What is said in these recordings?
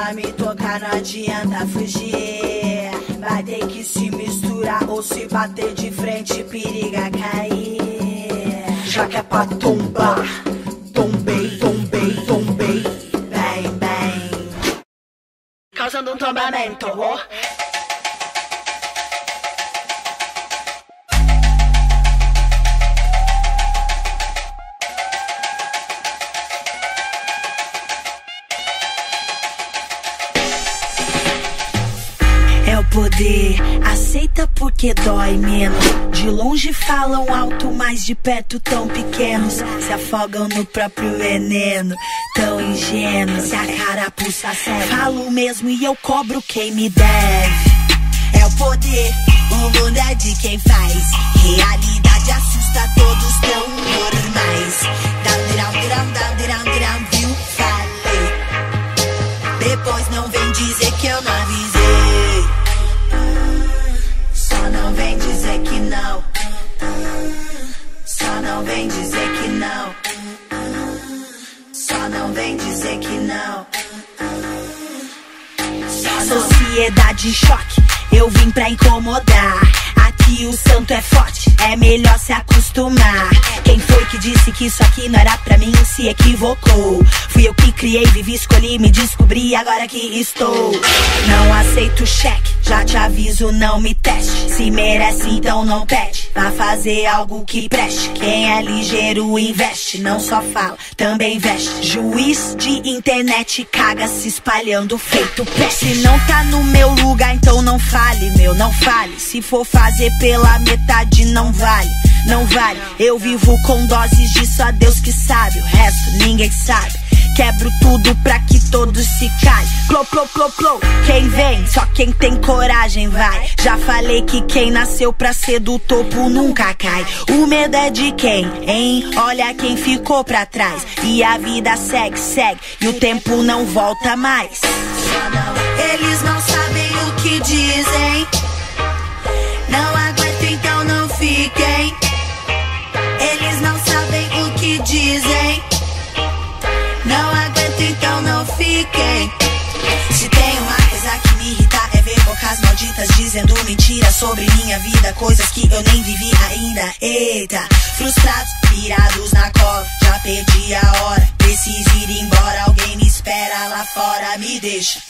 pra me tocar, não adianta fugir. Vai ter que se misturar ou se bater de frente, periga cair. Já que é pra tombar, tombei, tombei, tombei, bem, bem, causando tombamento. É o poder, aceita porque dói menos. De longe falam alto, mas de perto tão pequenos. Se afogam no próprio veneno, tão ingênuos. Se a carapuça serve, falo mesmo e eu cobro quem me deve. É o poder, o mundo é de quem faz. Realidade assusta, todos tão normais. Viu? Falei. Depois não vem dizer que eu não avisei. Só não vem dizer que não. Só não vem dizer que não. Só não vem dizer que não. Sociedade em choque, eu vim pra incomodar. Aqui o santo é forte, é melhor se acostumar. Quem foi que disse que isso aqui não era pra mim se equivocou? Fui eu que criei, vivi, escolhi, me descobri, agora que estou. Não aceito cheque, já te aviso, não me teste. Se merece, então não pede, vá fazer algo que preste. Quem é ligeiro investe, não só fala, também veste. Juiz de internet caga se espalhando feito peste. Se não tá no meu lugar, então não fale, meu, não fale. Se for fazer pela metade, não vale, não vale. Eu vivo com doses de só Deus que sabe, o resto ninguém sabe. Quebro tudo pra que todos se calem. Clô, clô, clô, clô. Quem vem, só quem tem coragem vai. Já falei que quem nasceu pra ser do topo nunca cai. O medo é de quem, hein? Olha quem ficou pra trás. E a vida segue, segue, e o tempo não volta mais. Eles não sabem o que dizem. Não aguento, então não fiquem. Eles não sabem o que dizem. Não aguento, então não fiquem. Se tem uma coisa que me irrita é ver bocas malditas dizendo mentira sobre minha vida, coisas que eu nem vivi ainda. Eita, frustrados, virados na cola, já perdi a hora. Preciso ir embora, alguém me espera lá fora, me deixa.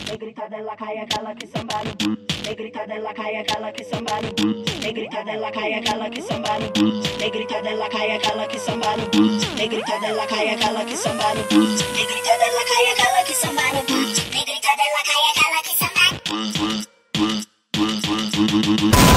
Negrita dela cai aquela que samba no blues. Negrita dela cai aquela que samba no blues. Negrita dela cai aquela que samba no blues. Negrita dela cai aquela que samba no blues. Negrita dela cai aquela que samba no blues. Negrita dela cai aquela que samba no blues. Negrita dela cai aquela que samba no blues.